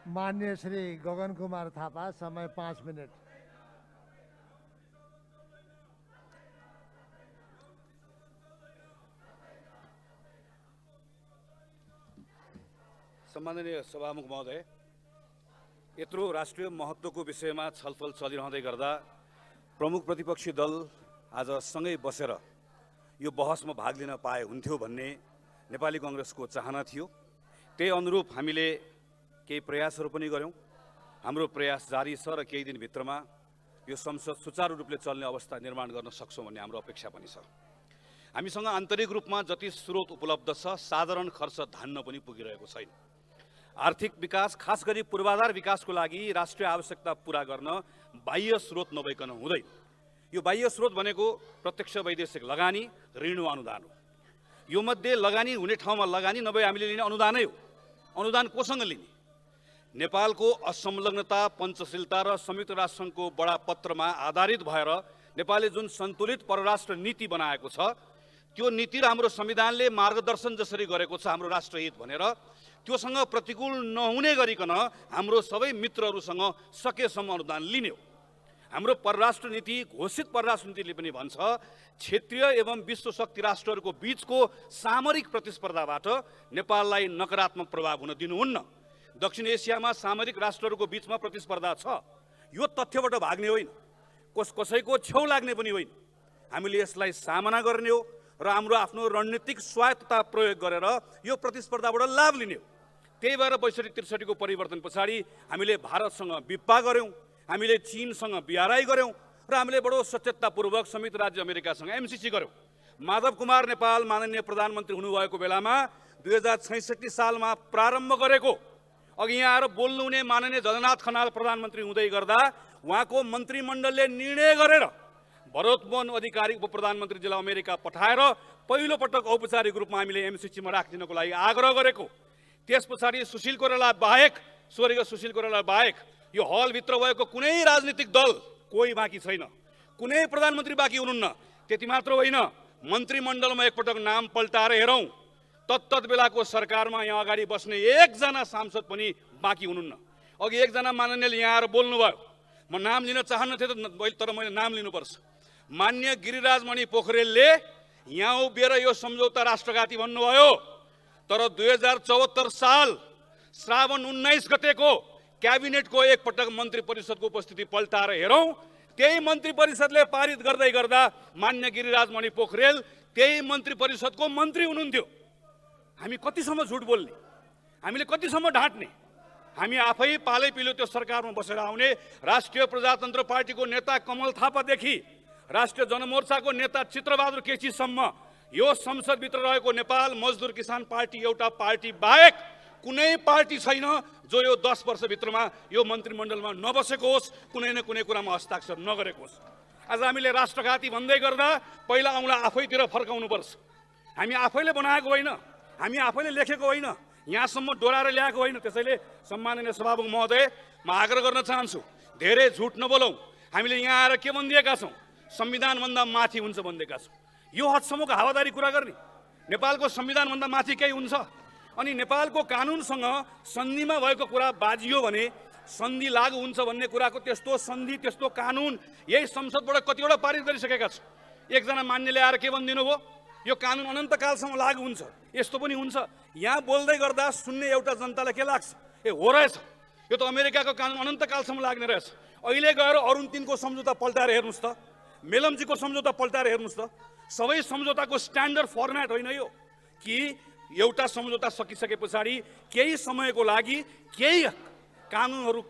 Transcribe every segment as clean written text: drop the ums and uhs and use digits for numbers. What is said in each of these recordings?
मान्य श्री गगन कुमार थापा, समय 5 मिनट। सम्माननीय सभामुख महोदय, यत्रो राष्ट्रिय महत्त्वको विषयमा छलफल चलिरहँदै गर्दा प्रमुख प्रतिपक्षी दल आज सँगै बसेर यो बहसमा भाग लिन पाए हुन्थ्यो भन्ने नेपाली कांग्रेसको चाहना थियो। त्यही अनुरूप हामीले केही प्रयासहरू पनि गर्यौं। हाम्रो प्रयास जारी छ र केही दिनभित्रमा यो संसद सुचारू रूपले चल्ने अवस्था निर्माण गर्न सक्छौं भन्ने हाम्रो अपेक्षा पनि छ। हामीसँग आन्तरिक रूपमा जति स्रोत उपलब्ध छ, साधारण खर्च धान्न पनि पुगिरहेको छैन। आर्थिक विकास, खास गरी पूर्वाधार विकासको लागि राष्ट्रिय आवश्यकता पूरा गर्न बाह्य स्रोत नभइकन हुँदैन। यो बाह्य स्रोत भनेको प्रत्यक्ष वैदेशिक लगानी, ऋण वा अनुदान हो। यो मध्ये लगानी हुने ठाउँमा लगानी, नभए हामीले लिने अनुदानै हो। अनुदान कोसँग लिने? नेपालको असंलग्नता, पञ्चशीलता र संयुक्त राष्ट्रसङ्घको बडापत्रमा आधारित भएर नेपालले जुन सन्तुलित परराष्ट्र नीति बनाएको छ, त्यो नीति र हाम्रो संविधानले मार्गदर्शन जसरी गरेको छ हाम्रो राष्ट्रहित भनेर, त्योसँग प्रतिकूल नहुने गरिकन हाम्रो सबै मित्रहरूसँग सकेसम्म अनुदान लिने हो। हाम्रो परराष्ट्र नीति, घोषित परराष्ट्र नीतिले पनि भन्छ, क्षेत्रीय एवं विश्व शक्ति राष्ट्रहरूको बीचको सामरिक प्रतिस्पर्धाबाट नेपाललाई नकारात्मक प्रभाव हुन दिनुहुन्न। दक्षिण एसियामा सामरिक राष्ट्रहरूको बीचमा प्रतिस्पर्धा छ। यो तथ्यबाट भाग्ने होइन, कसैको छेउ लाग्ने पनि होइन। हामीले यसलाई सामना गर्ने हो र हाम्रो आफ्नो रणनीतिक स्वायत्तता प्रयोग गरेर यो प्रतिस्पर्धाबाट लाभ लिने हो। त्यही भएर 62-63 को परिवर्तन पछाडि हामीले भारतसँग विप्पा गर्यौं, हामीले चीनसँग बिआरआई गर्यौं र हामीले बडो सचेततापूर्वक संयुक्त राज्य अमेरिकासँग एमसीसी गर्यौं। माधव कुमार नेपाल माननीय प्रधानमन्त्री हुनुभएको बेलामा 2066 सालमा प्रारम्भ गरेको, अघि यहाँ आएर बोल्नुहुने माननीय जगन्नाथ खनाल प्रधानमन्त्री हुँदै गर्दा उहाँको मन्त्रीमण्डलले निर्णय गरेर भरतमोहन अधिकारी उप प्रधानमन्त्रीजीलाई अमेरिका पठाएर पहिलो पटक औपचारिक रूपमा हामीले एमसीसीमा राखिदिनको लागि आग्रह गरेको। त्यस पछाडि सुशील कोइराला बाहेक, स्वर्गीय सुशील कोइराला बाहेक यो हलभित्र भएको कुनै राजनीतिक दल कोही बाँकी छैन, कुनै प्रधानमन्त्री बाँकी हुनुहुन्न। त्यति मात्र होइन, मन्त्रीमण्डलमा एकपटक नाम पल्टाएर हेरौँ, तत्तत बेलाको सरकारमा यहाँ अगाडि बस्ने एकजना सांसद पनि बाँकी हुनुहुन्न। अघि एकजना माननीयले यहाँ आएर बोल्नुभयो, म नाम लिन चाहन्नथेँ तर मैले नाम लिनुपर्छ। मान्य गिरिराजमणि पोखरेलले यहाँ उभिएर यो सम्झौता राष्ट्रघाती भन्नुभयो, तर 2074 साल श्रावण 19 गतेको क्याबिनेटको एकपटक मन्त्री परिषदको उपस्थिति पल्टाएर हेरौँ, त्यही मन्त्री परिषदले पारित गर्दै गर्दा मान्य गिरिराजमणि पोखरेल त्यही मन्त्री परिषदको मन्त्री हुनुहुन्थ्यो। हामी कतिसम्म झुट बोल्ने, हामीले कतिसम्म ढाँट्ने? हामी आफै पालै पिलो त्यो सरकारमा बसेर आउने राष्ट्रिय प्रजातन्त्र पार्टीको नेता कमल थापादेखि राष्ट्रिय जनमोर्चाको नेता चित्रबहादुर केसीसम्म यो संसदभित्र रहेको नेपाल मजदुर किसान पार्टी एउटा पार्टी बाहेक कुनै पार्टी छैन जो यो 10 वर्षभित्रमा यो मन्त्रीमण्डलमा नबसेको होस्, कुनै न कुनै कुरामा हस्ताक्षर नगरेको होस्। आज हामीले राष्ट्रघाती भन्दै गर्दा पहिला औँला आफैतिर फर्काउनुपर्छ। हामी आफैले बनाएको होइन, हामी आफैले लेखेको होइन, यहाँसम्म डोराएर ल्याएको होइन। त्यसैले सम्माननीय सभामुख महोदय, म आग्रह गर्न चाहन्छु, धेरै झुट नबोलौँ। हामीले यहाँ आएर के भनिदिएका छौँ? संविधानभन्दा माथि हुन्छ भनिदिएका छौँ। यो हदसम्मको हावादारी कुरा गर्ने? नेपालको संविधानभन्दा माथि केही हुन्छ? अनि नेपालको कानुनसँग सन्धिमा भएको कुरा बाजियो भने सन्धि लागू हुन्छ भन्ने कुराको त्यस्तो सन्धि, त्यस्तो कानुन यही संसदबाट कतिवटा पारित गरिसकेका छौँ। एकजना मान्यले आएर के भनिदिनु भयो? यो कानुन अनन्तकालसम्म लागू हुन्छ। यस्तो पनि हुन्छ? यहाँ बोल्दै गर्दा सुन्ने एउटा जनतालाई के लाग्छ? ए हो रहेछ, यो त अमेरिकाको कानुन अनन्तकालसम्म लाग्ने रहेछ। अहिले गएर अरुण 3 को सम्झौता पल्टाएर हेर्नुहोस् त, मेलम्चीको सम्झौता पल्टाएर हेर्नुहोस् त। सबै सम्झौताको स्ट्यान्डर्ड फर्मेट होइन यो कि एउटा सम्झौता सकिसके पछाडि केही समयको लागि केही कानुनहरू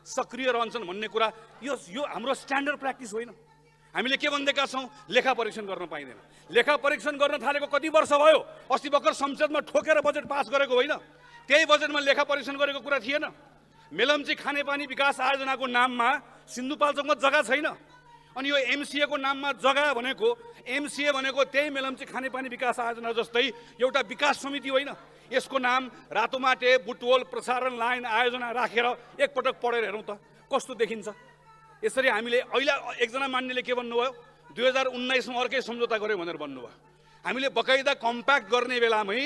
सक्रिय रहन्छन् भन्ने कुरा यो हाम्रो स्ट्यान्डर्ड प्र्याक्टिस होइन। हामीले के भन्दैका छौँ? लेखा परीक्षण गर्न पाइँदैन। लेखा परीक्षण गर्न थालेको कति वर्ष भयो? अस्ति भर्खर संसदमा ठोकेर बजेट पास गरेको होइन? त्यही बजेटमा लेखा परीक्षण गरेको कुरा थिएन। मेलम्ची खानेपानी विकास आयोजनाको नाममा सिन्धुपाल्चोकमा जग्गा छैन। अनि यो एमसीए को नाममा जग्गा भनेको, एमसीए भनेको त्यही मेलम्ची खानेपानी विकास आयोजना जस्तै एउटा विकास समिति होइन। यसको नाम रातोमाटे बुटवल प्रसारण लाइन आयोजना राखेर एकपटक पढेर हेरौँ त कस्तो देखिन्छ। यसरी हामीले अहिले एकजना मान्यले के भन्नुभयो? 2019 मा अर्कै सम्झौता गर्यो भनेर भन्नुभयो। हामीले बकाइदा कम्प्याक्ट गर्ने बेलामै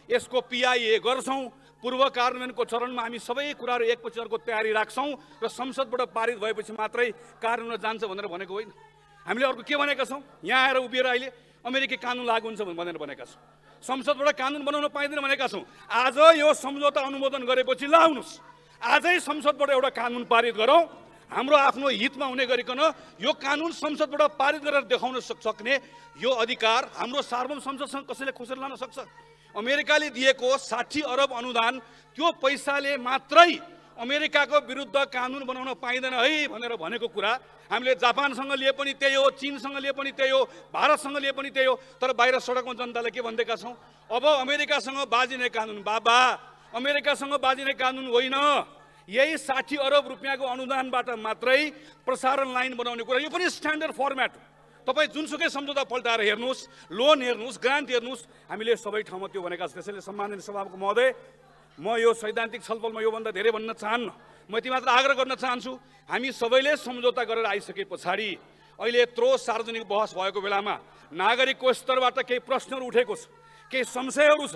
यसको पिआइए गर्छौँ, पूर्व कार्यान्वयनको चरणमा हामी सबै कुराहरू एकपछि अर्को तयारी राख्छौँ र संसदबाट पारित भएपछि मात्रै कार्यान्वयन जान्छ भनेर भनेको होइन। हामीले अर्को के भनेका छौँ, यहाँ आएर उभिएर अहिले अमेरिकी कानुन लागू हुन्छ भनेर भनेका छौँ, संसदबाट कानुन बनाउन पाइँदैन भनेका छौँ। आज यो सम्झौता अनुमोदन गरेपछि लाउनुहोस्, आजै संसदबाट एउटा कानुन पारित गरौँ, हाम्रो आफ्नो हितमा हुने गरिकन यो कानुन संसदबाट पारित गरेर देखाउन सक्ने यो अधिकार हाम्रो सार्वभौम संसदसँग कसैले खोसेर लान सक्छ? अमेरिकाले दिएको 60 अरब अनुदान, त्यो पैसाले मात्रै अमेरिकाको विरुद्ध कानुन बनाउन पाइँदैन है भनेर भनेको कुरा हामीले जापानसँग लिए पनि त्यही हो, चीनसँग लिए पनि त्यही हो, भारतसँग लिए पनि त्यही हो। तर बाहिर सडकमा जनतालाई के भन्दैका छौँ, अब अमेरिकासँग बाजिने कानुन बाबा, अमेरिकासँग बाजिने कानुन होइन, यही 60 अरब रुपियाँको अनुदानबाट मात्रै प्रसारण लाइन बनाउने कुरा, यो पनि स्ट्यान्डर्ड फर्मेट। तपाईँ जुनसुकै सम्झौता पल्टाएर हेर्नुहोस्, लोन हेर्नुहोस्, ग्रान्ट हेर्नुहोस्, हामीले सबै ठाउँमा त्यो भनेका छौँ। त्यसैले सम्माननीय सभामुख महोदय, म यो सैद्धान्तिक छलफलमा योभन्दा धेरै भन्न चाहन्न, म यति मात्र आग्रह गर्न चाहन्छु, हामी सबैले सम्झौता गरेर आइसके पछाडि अहिले यत्रो सार्वजनिक बहस भएको बेलामा नागरिकको स्तरबाट केही प्रश्नहरू उठेको छ, केही संशयहरू छ।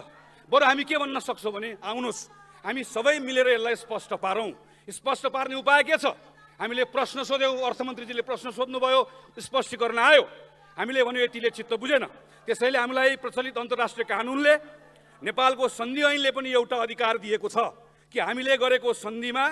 बरु हामी के भन्न सक्छौँ भने आउनुहोस् हामी सबै मिलेर यसलाई स्पष्ट पारौँ। स्पष्ट पार्ने उपाय के छ? हामीले प्रश्न सोध्यौँ, अर्थमन्त्रीजीले प्रश्न सोध्नुभयो, स्पष्टीकरण आयो, हामीले भन्यो यतिले चित्त बुझेन। त्यसैले हामीलाई प्रचलित अन्तर्राष्ट्रिय कानुनले, नेपालको सन्धि ऐनले पनि एउटा अधिकार दिएको छ कि हामीले गरेको सन्धिमा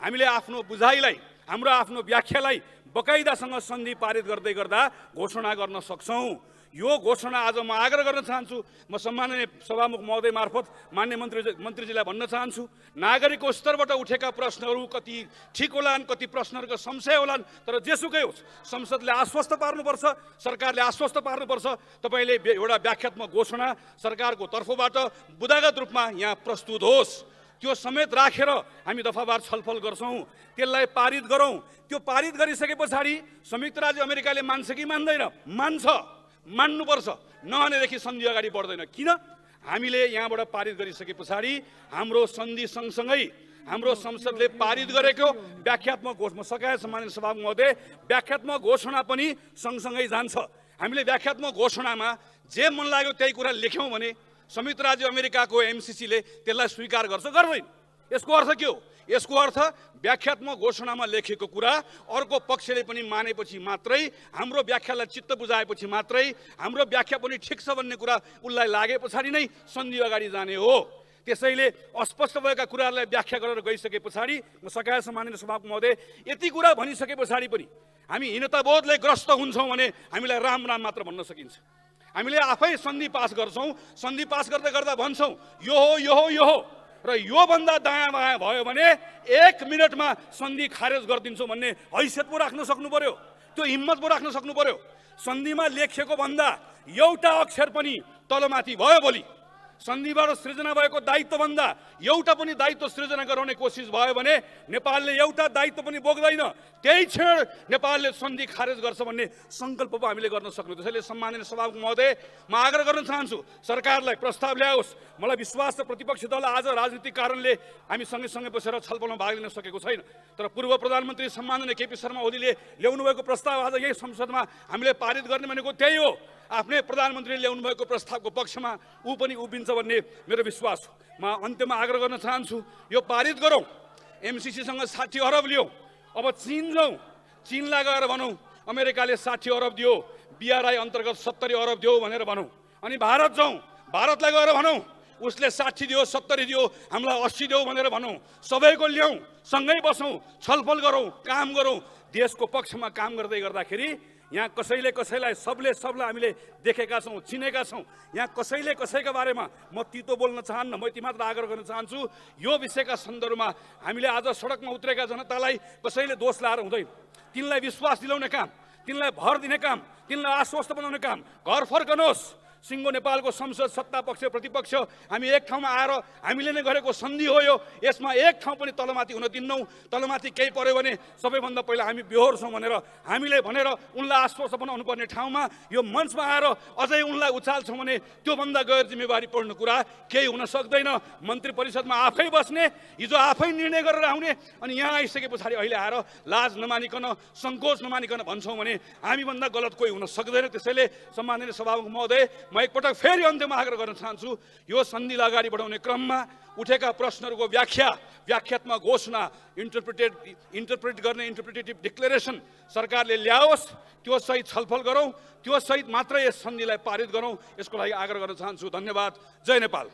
हामीले आफ्नो बुझाइलाई, हाम्रो आफ्नो व्याख्यालाई बकाइदासँग सन्धि पारित गर्दै गर्दा घोषणा गर्न सक्छौँ। यो घोषणा आज म आग्रह गर्न चाहन्छु, म सम्माननीय सभामुख महोदय मार्फत मान्य मन्त्रीजीलाई भन्न चाहन्छु, नागरिकको स्तरबाट उठेका प्रश्नहरू कति ठिक होलान्, कति प्रश्नहरूको संशय होलान्, तर जेसुकै होस् संसदले आश्वस्त पार्नुपर्छ, सरकारले आश्वस्त पार्नुपर्छ। तपाईँले एउटा व्याख्यात्मक घोषणा सरकारको तर्फबाट बुदागत रूपमा यहाँ प्रस्तुत होस्, त्यो समेत राखेर हामी दफावार छलफल गर्छौँ, त्यसलाई पारित गरौँ। त्यो पारित गरिसके पछाडि संयुक्त राज्य अमेरिकाले मान्छ कि मान्दैन? मान्छ, मान्नुपर्छ, नमानेदेखि सन्धि अगाडि बढ्दैन। किन? हामीले यहाँबाट पारित गरिसके पछाडि हाम्रो सन्धि सँगसँगै हाम्रो संसदले पारित गरेको व्याख्यात्मक घोषणा, सकाय सम्मानित सभामुख महोदय, व्याख्यात्मक घोषणा पनि सँगसँगै जान्छ। हामीले व्याख्यात्मक घोषणामा जे मन लाग्यो त्यही कुरा लेख्यौँ भने संयुक्त राज्य अमेरिकाको एमसिसीले त्यसलाई स्वीकार गर्छ, गर्दैन? यसको अर्थ के हो? यसको अर्थ व्याख्यात्मक घोषणामा लेखेको कुरा अर्को पक्षले पनि मानेपछि मात्रै, हाम्रो व्याख्यालाई चित्त बुझाएपछि मात्रै, हाम्रो व्याख्या पनि ठिक छ भन्ने कुरा उसलाई लागे पछाडि नै सन्धि अगाडि जाने हो। त्यसैले अस्पष्ट भएका कुराहरूलाई व्याख्या गरेर गइसके पछाडि म सकाय सम्माननीय सभामुख महोदय यति कुरा भनिसके पछाडि पनि हामी हीनताबोधले ग्रस्त हुन्छौँ भने हामीलाई राम राम मात्र भन्न सकिन्छ। हामीले आफै सन्धि पास गर्छौँ, सन्धि पास गर्दा गर्दा भन्छौँ यो हो, यो हो, यो हो, र योभन्दा दायाँ बायाँ भयो भने 1 मिनटमा सन्धि खारेज गरिदिन्छौँ भन्ने हैसियत पो राख्न सक्नु पर्यो, त्यो हिम्मत पो राख्न सक्नु पर्यो। सन्धिमा लेखिएको भन्दा एउटा अक्षर पनि तलमाथि भयो भोलि, सन्धिबाट सृजना भएको दायित्वभन्दा एउटा पनि दायित्व सृजना गराउने कोसिस भयो भने नेपालले एउटा दायित्व पनि बोक्दैन, त्यही क्षण नेपालले सन्धि खारेज गर्छ भन्ने सङ्कल्प पो हामीले गर्न सक्नु। त्यसैले सम्माननीय सभामुख महोदय, म आग्रह गर्न चाहन्छु सरकारलाई प्रस्ताव ल्याओस्। मलाई विश्वास छ प्रतिपक्षी दल आज राजनीतिक कारणले हामी सँगै बसेर छलफलमा भाग लिन सकेको छैन, तर पूर्व प्रधानमन्त्री सम्माननीय केपी शर्मा ओलीले ल्याउनु भएको प्रस्ताव आज यही संसदमा हामीले पारित गर्ने भनेको त्यही हो। आफ्नै प्रधानमन्त्रीले ल्याउनु भएको प्रस्तावको पक्षमा ऊ पनि उभिन्छ भन्ने मेरो विश्वास हो। म अन्त्यमा आग्रह गर्न चाहन्छु, यो पारित गरौँ। एमसिसीसँग 60 अरब लियौँ, अब चीन जाउँ, चीनलाई गएर भनौँ अमेरिकाले 60 अरब दियो, बिआरआई अन्तर्गत 70 अरब दियो भनेर भनौँ। अनि भारत जाउँ, भारतलाई गएर भनौँ उसले 60 दियो, 70 दियो, हामीलाई 80 दियो भनेर भनौँ। सबैको ल्याउँ, सँगै बसौँ, छलफल गरौँ, काम गरौँ। देशको पक्षमा काम गर्दै गर्दाखेरि यहाँ कसैलाई सबलाई हामीले देखेका छौँ, चिनेका छौँ। यहाँ कसैका बारेमा म तितो बोल्न चाहन्न, म यति मात्र आग्रह गर्न चाहन्छु, यो विषयका सन्दर्भमा हामीले आज सडकमा उत्रेका जनतालाई कसैले दोष लाएर हुँदैन। तिनलाई विश्वास दिलाउने काम, तिनलाई भर दिने काम, तिनलाई आश्वस्त बनाउने काम। घर फर्कनुहोस्, सिङ्गो नेपालको संसद सत्ता पक्ष प्रतिपक्ष हामी एक ठाउँमा आएर हामीले नै गरेको सन्धि हो यो, यसमा एक ठाउँ पनि तलमाथि हुन दिन्नौँ। तलमाथि केही पर्यो भने सबैभन्दा पहिला हामी बेहोर्छौँ भनेर हामीले भनेर उनलाई आश्वस्त बनाउनु पर्ने ठाउँमा यो मञ्चमा आएर अझै उनलाई उचाल्छौँ भने त्योभन्दा गैर जिम्मेवारी पर्ने कुरा केही हुन सक्दैन। मन्त्री परिषदमा आफै बस्ने, हिजो आफै निर्णय गरेर आउने, अनि यहाँ आइसके पछाडि अहिले आएर लाज नमानिकन, सङ्कोच नमानिकन भन्छौँ भने हामीभन्दा गलत कोही हुन सक्दैन। त्यसैले सम्माननीय सभामुख महोदय, म एकपटक फेरि अन्त्यमा आग्रह गर्न चाहन्छु, यो सन्धिलाई अगाडि बढाउने क्रममा उठेका प्रश्नहरूको व्याख्यात्मक घोषणा इन्टरप्रेट गर्ने इन्टरप्रिटेटिभ डिक्लेरेसन सरकारले ल्याओस्, त्यो सहित छलफल गरौँ, त्यो सहित मात्र यस सन्धिलाई पारित गरौँ। यसको लागि आग्रह गर्न चाहन्छु। धन्यवाद। जय नेपाल।